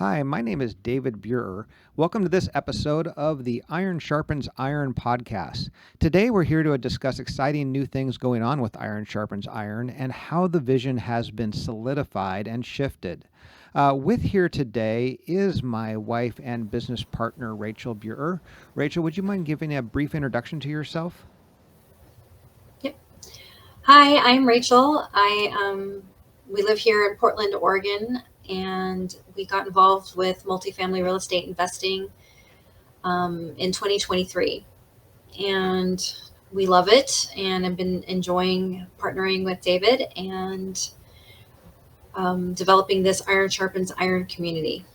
Hi, my name is David Buerer. Welcome to this episode of the Iron Sharpens Iron podcast. Today we're here to discuss exciting new things going on with Iron Sharpens Iron and how the vision has been solidified and shifted. With here today is my wife and business partner, Rachel Buerer. Rachel, would you mind giving a brief introduction to yourself? Yep. Hi, I'm Rachel. We live here in Portland, Oregon, and we got involved with multifamily real estate investing in 2023. And we love it, and I've been enjoying partnering with David and developing this Iron Sharpens Iron community.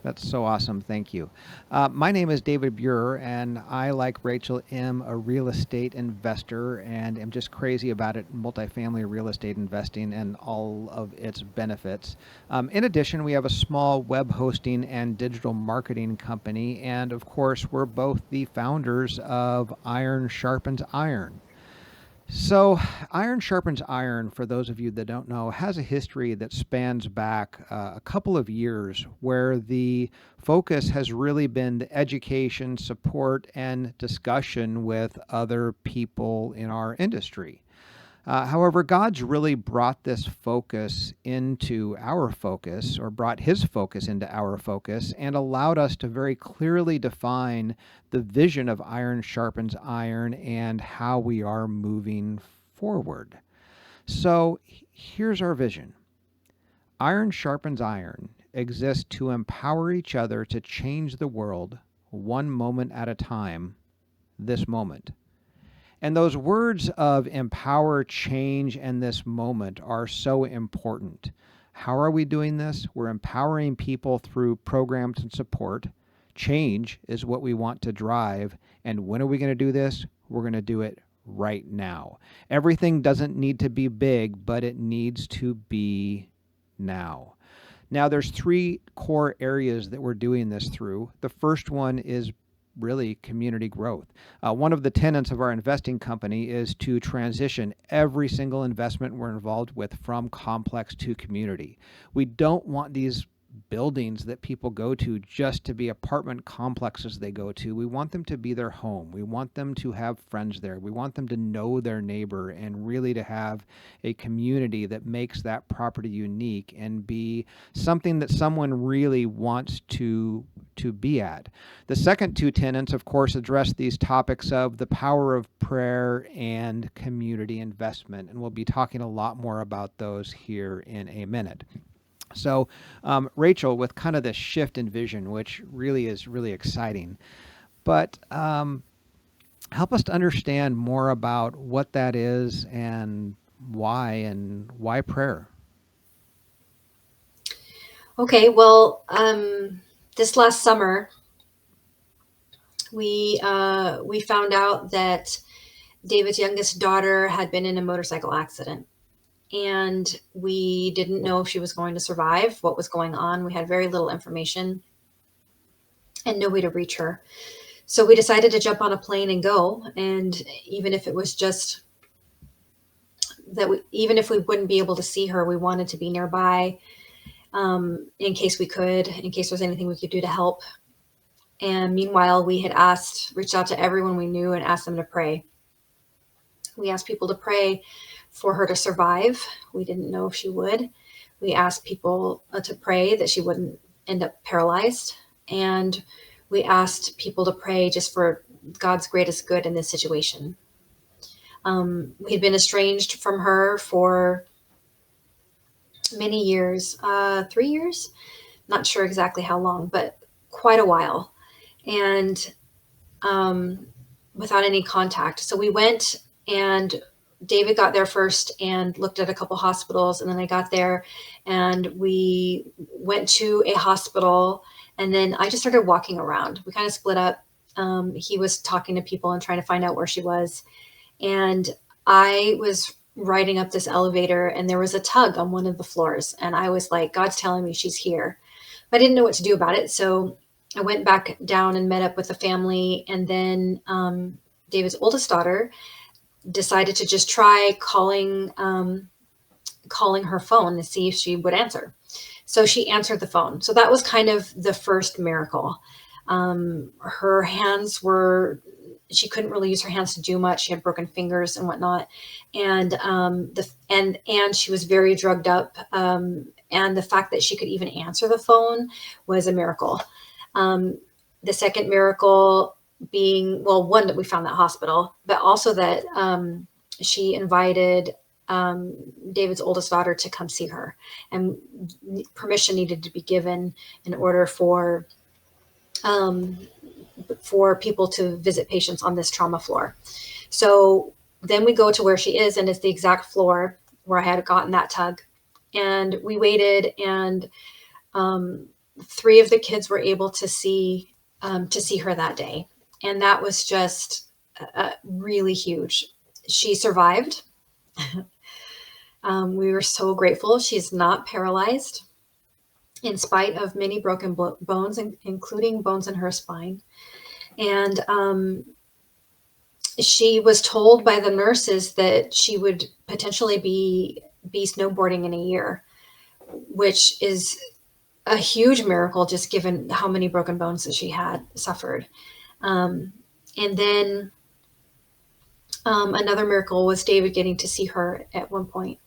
That's so awesome. Thank you. My name is David Buerer, and I, like Rachel, am a real estate investor and am just crazy about it, multifamily real estate investing and all of its benefits. In addition, we have a small web hosting and digital marketing company, and of course, we're both the founders of Iron Sharpens Iron. So, Iron Sharpens Iron, for those of you that don't know, has a history that spans back a couple of years where the focus has really been the education, support, and discussion with other people in our industry. However, God's really brought this focus into our focus, or brought his focus into our focus, and allowed us to very clearly define the vision of Iron Sharpens Iron and how we are moving forward. So here's our vision. Iron Sharpens Iron exists to empower each other to change the world one moment at a time, this moment. And those words of empower, change, and this moment are so important. How are we doing this? We're empowering people through programs and support. Change is what we want to drive. And when are we going to do this? We're going to do it right now. Everything doesn't need to be big, but it needs to be now. Now, there's three core areas that we're doing this through. The first one is really community growth. One of the tenets of our investing company is to transition every single investment we're involved with from complex to community. We don't want these buildings that people go to just to be apartment complexes they go to. We want them to be their home. We want them to have friends there. We want them to know their neighbor and really to have a community that makes that property unique and be something that someone really wants to be at. The second two tenets, of course, address these topics of the power of prayer and community investment, and we'll be talking a lot more about those here in a minute. So, Rachel, with kind of this shift in vision, which really is really exciting, but help us to understand more about what that is and why prayer. Okay, well, this last summer, we found out that David's youngest daughter had been in a motorcycle accident. And we didn't know if she was going to survive, what was going on. We had very little information and no way to reach her. So we decided to jump on a plane and go. And even if it was just that, even if we wouldn't be able to see her, we wanted to be nearby in case we could, in case there's anything we could do to help. And meanwhile, we had reached out to everyone we knew and asked them to pray. We asked people to pray for her to survive. We didn't know if she would. We asked people to pray that she wouldn't end up paralyzed. And we asked people to pray just for God's greatest good in this situation. We had been estranged from her for many years, 3 years, not sure exactly how long, but quite a while. And without any contact. So we went, and David got there first and looked at a couple hospitals, and then I got there and we went to a hospital, and then I just started walking around. We kind of split up. He was talking to people and trying to find out where she was. And I was riding up this elevator, and there was a tug on one of the floors. And I was like, God's telling me she's here. But I didn't know what to do about it. So I went back down and met up with the family. And then David's oldest daughter decided to just try calling her phone to see if she would answer. So she answered the phone. So that was kind of the first miracle. Her hands were, she couldn't really use her hands to do much. She had broken fingers and whatnot. And, and she was very drugged up. And the fact that she could even answer the phone was a miracle. The second miracle being, well, one, that we found that hospital, but also that, she invited David's oldest daughter to come see her, and permission needed to be given in order for people to visit patients on this trauma floor. So then we go to where she is, and it's the exact floor where I had gotten that tug. And we waited, and 3 of the kids were able to see her that day, and that was just really huge. She survived. We were so grateful. She's not paralyzed, in spite of many broken bones, including bones in her spine. And she was told by the nurses that she would potentially be snowboarding in a year, which is a huge miracle, just given how many broken bones that she had suffered. And then another miracle was David getting to see her at one point.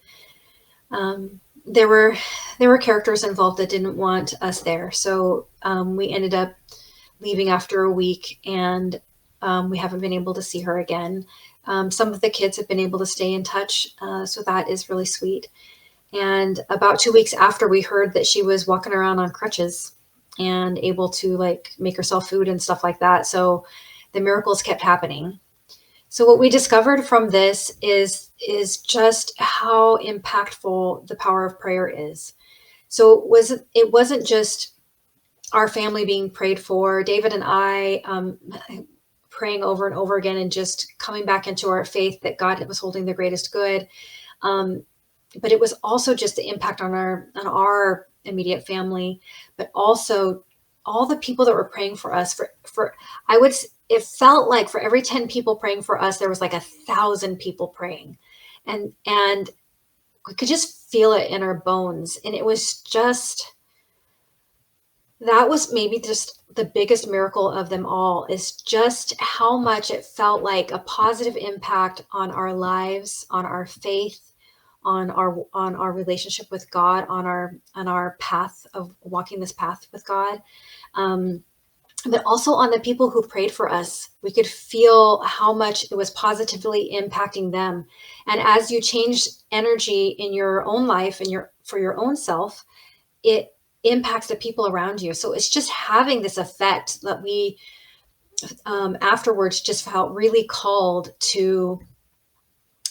There were characters involved that didn't want us there, so we ended up leaving after a week, and we haven't been able to see her again. Some of the kids have been able to stay in touch, so that is really sweet. And about 2 weeks after, we heard that she was walking around on crutches and able to like make herself food and stuff like that. So the miracles kept happening. So what we discovered from this is just how impactful the power of prayer is. So it wasn't just our family being prayed for, David and I praying over and over again, and just coming back into our faith that God was holding the greatest good. But it was also just the impact on our immediate family, but also all the people that were praying for us. It felt like for every 10 people praying for us, there was like 1,000 people praying, and we could just feel it in our bones. And it was just, that was maybe just the biggest miracle of them all, is just how much it felt like a positive impact on our lives, on our faith, on our relationship with God, on our path of walking this path with God. But also on the people who prayed for us. We could feel how much it was positively impacting them. And as you change energy in your own life and for your own self, it impacts the people around you. So it's just having this effect that we afterwards just felt really called to,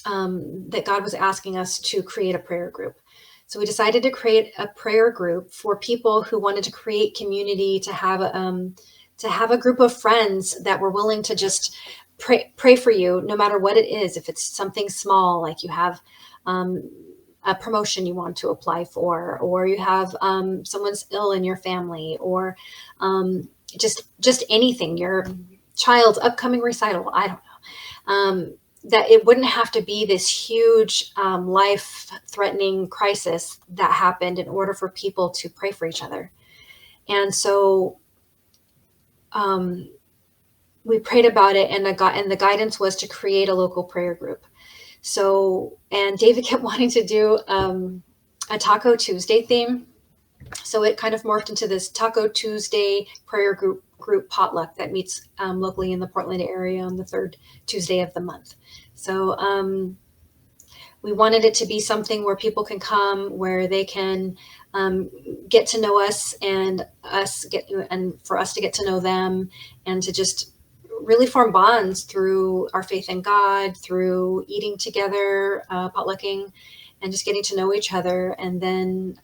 that God was asking us to create a prayer group. So we decided to create a prayer group for people who wanted to create community, to have a group of friends that were willing to just pray for you, no matter what it is. If it's something small, like you have a promotion you want to apply for, or you have someone's ill in your family, or just anything, your child's upcoming recital, I don't know. That it wouldn't have to be this huge life-threatening crisis that happened in order for people to pray for each other. And so we prayed about it, and the guidance was to create a local prayer group. So, and David kept wanting to do a Taco Tuesday theme. So it kind of morphed into this Taco Tuesday prayer group potluck that meets locally in the Portland area on the 3rd Tuesday of the month. So we wanted it to be something where people can come, where they can get to know us, and for us to get to know them, and to just really form bonds through our faith in God, through eating together, potlucking, and just getting to know each other. And then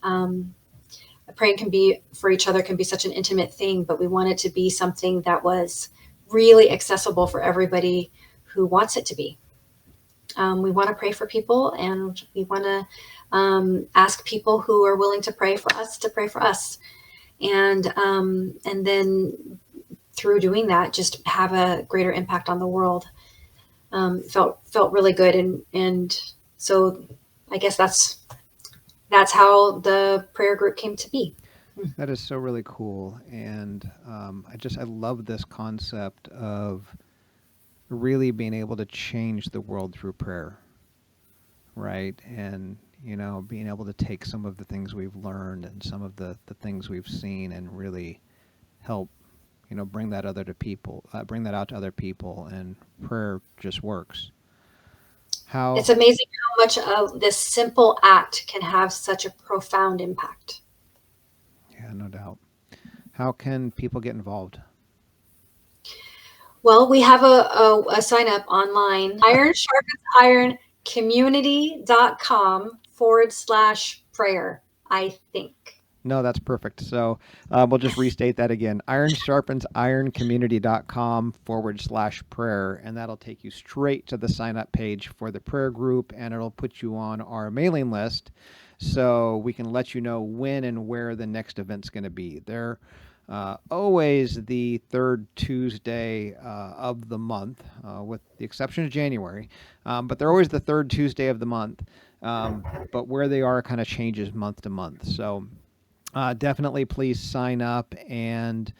praying for each other can be such an intimate thing, but we want it to be something that was really accessible for everybody who wants it to be. We want to pray for people, and we want to ask people who are willing to pray for us to pray for us. And then through doing that, just have a greater impact on the world. Felt really good. And so I guess that's that's how the prayer group came to be. That is so really cool. And I love this concept of really being able to change the world through prayer, right? And, being able to take some of the things we've learned and some of the things we've seen and really help, bring that bring that out to other people. And prayer just works. It's How, amazing how much of this simple act can have such a profound impact. yeah, no doubt. How can people get involved? Well, we have a sign up online, Iron Sharpens Iron community.com/prayer, I think. No, that's perfect. So we'll just restate that again. ironsharpensironcommunity.com/prayer. And that'll take you straight to the sign up page for the prayer group. And it'll put you on our mailing list so we can let you know when and where the next event's going to be. They're always the third Tuesday of the month, with the exception of January. But they're always the third Tuesday of the month. But where they are kind of changes month to month. So definitely please sign up and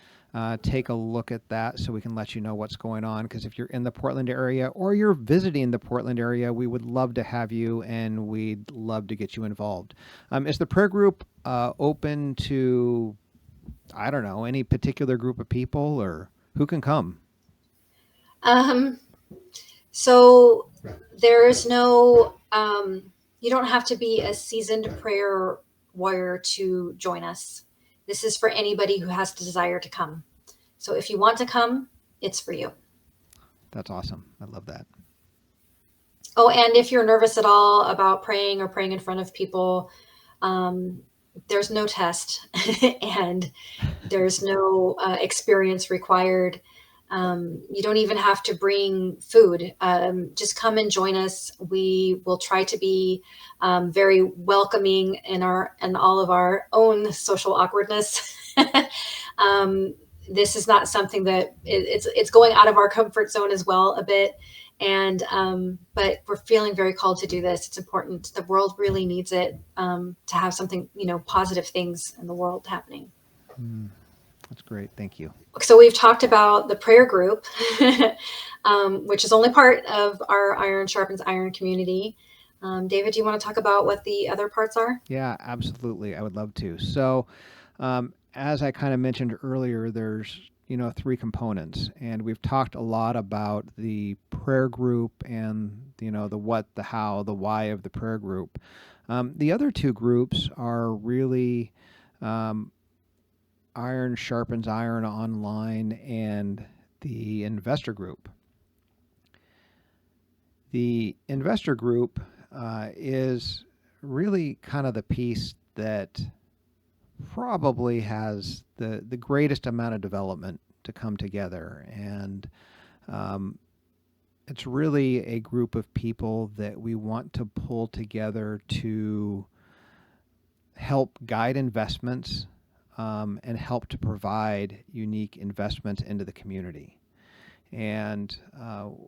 take a look at that so we can let you know what's going on. Because if you're in the Portland area or you're visiting the Portland area, we would love to have you and we'd love to get you involved. Is the prayer group open to, I don't know, any particular group of people, or who can come? Um, so there's no, you don't have to be a seasoned prayer warrior to join us. This is for anybody who has the desire to come. So if you want to come, it's for you. That's awesome. I love that. Oh, and if you're nervous at all about praying or praying in front of people, there's no test and there's no experience required. You don't even have to bring food. Just come and join us. We will try to be very welcoming in all of our own social awkwardness. This is not something that it's going out of our comfort zone as well a bit. And but we're feeling very called to do this. It's important. The world really needs it, to have something, positive things in the world happening. That's great. Thank you. So we've talked about the prayer group, which is only part of our Iron Sharpens Iron community. David, do you want to talk about what the other parts are? Yeah, absolutely. I would love to. So, as I kind of mentioned earlier, there's, three components, and we've talked a lot about the prayer group and, the what, the how, the why of the prayer group. The other two groups are really Iron Sharpens Iron online and the investor group. The investor group is really kind of the piece that probably has the greatest amount of development to come together. And it's really a group of people that we want to pull together to help guide investments and help to provide unique investments into the community. And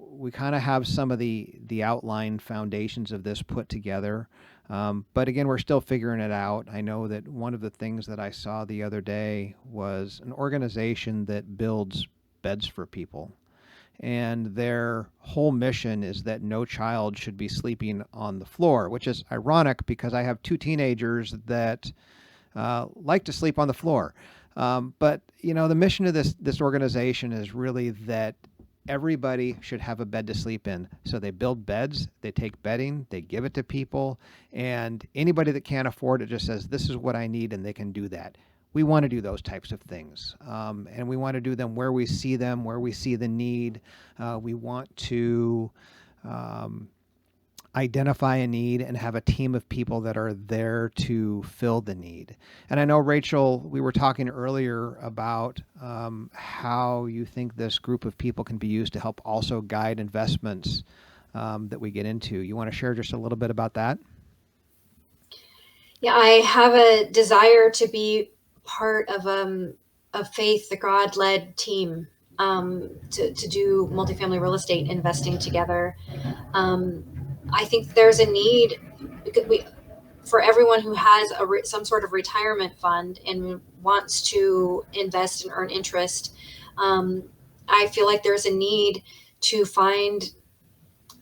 we kind of have some of the outline foundations of this put together. But again, we're still figuring it out. I know that one of the things that I saw the other day was an organization that builds beds for people. And their whole mission is that no child should be sleeping on the floor, which is ironic because I have two teenagers that like to sleep on the floor. But, the mission of this organization is really that everybody should have a bed to sleep in. So they build beds, they take bedding, they give it to people, and anybody that can't afford it just says, this is what I need, and they can do that. We want to do those types of things. And we want to do them where we see them, where we see the need. We want to identify a need and have a team of people that are there to fill the need. And I know, Rachel, we were talking earlier about how you think this group of people can be used to help also guide investments that we get into. You want to share just a little bit about that? Yeah, I have a desire to be part of a faith, the God-led team, to do multifamily real estate investing together. I think there's a need because for everyone who has some sort of retirement fund and wants to invest and earn interest, I feel like there's a need to find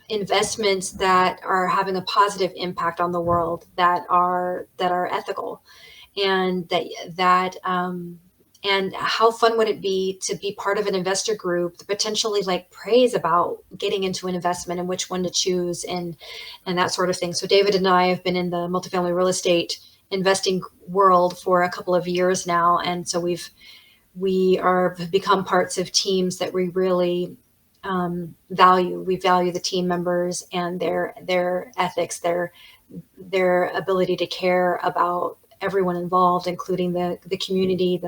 investments that are having a positive impact on the world, that are ethical, and and how fun would it be to be part of an investor group that potentially like prays about getting into an investment and which one to choose, and that sort of thing. So David and I have been in the multifamily real estate investing world for a couple of years now, and so we are become parts of teams that we really value. We value the team members and their ethics, their ability to care about everyone involved, including the community,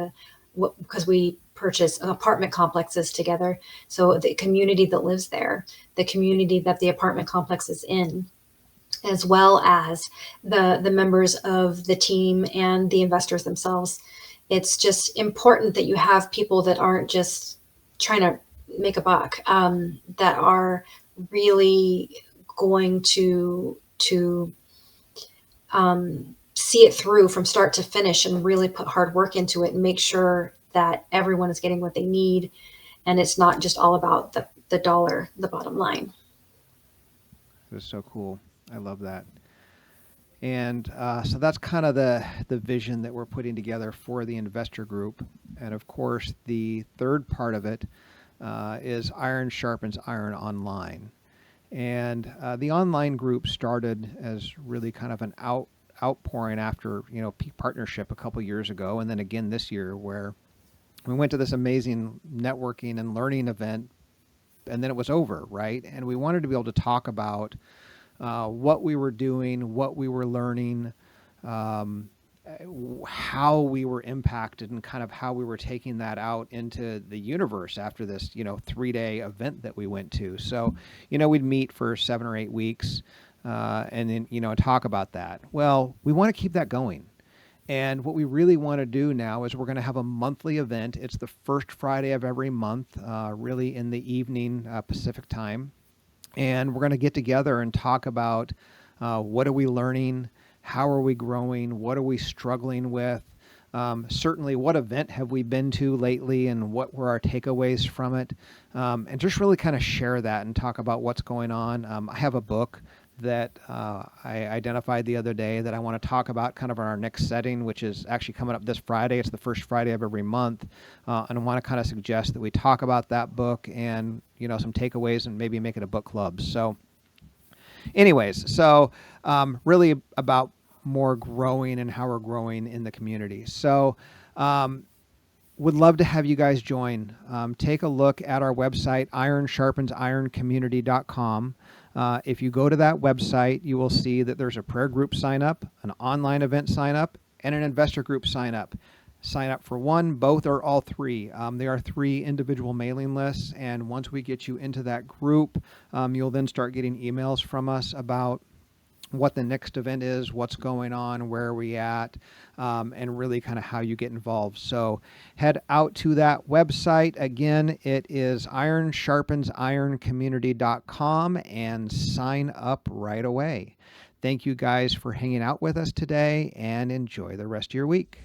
because we purchase apartment complexes together. So the community that lives there, the community that the apartment complex is in, as well as the members of the team and the investors themselves. It's just important that you have people that aren't just trying to make a buck, that are really going to see it through from start to finish and really put hard work into it and make sure that everyone is getting what they need, and it's not just all about the dollar, the bottom line. That's so cool. I love that. And so that's kind of the vision that we're putting together for the investor group. And of course, the third part of it is Iron Sharpens Iron online. And the online group started as really kind of an outpouring after, Peak Partnership a couple years ago, and then again this year, where we went to this amazing networking and learning event, and then it was over, right? And we wanted to be able to talk about what we were doing, what we were learning, how we were impacted, and kind of how we were taking that out into the universe after this, 3-day event that we went to. So, we'd meet for 7 or 8 weeks, and then, talk about that. Well, we want to keep that going. And what we really want to do now is we're going to have a monthly event. It's the first Friday of every month, really in the evening Pacific time. And we're going to get together and talk about what are we learning, how are we growing, what are we struggling with, certainly what event have we been to lately and what were our takeaways from it, and just really kind of share that and talk about what's going on. I have a book that I identified the other day that I want to talk about kind of in our next setting, which is actually coming up this Friday. It's the first Friday of every month. And I want to kind of suggest that we talk about that book and, some takeaways and maybe make it a book club. So anyways, really about more growing and how we're growing in the community. So would love to have you guys join. Take a look at our website, ironsharpensironcommunity.com. If you go to that website, you will see that there's a prayer group sign up, an online event sign up, and an investor group sign up. Sign up for one, both, or all three. There are 3 individual mailing lists, and once we get you into that group, you'll then start getting emails from us about what the next event is, what's going on, where are we at, and really kind of how you get involved. So head out to that website. Again, it is ironsharpensironcommunity.com, and sign up right away. Thank you guys for hanging out with us today, and enjoy the rest of your week.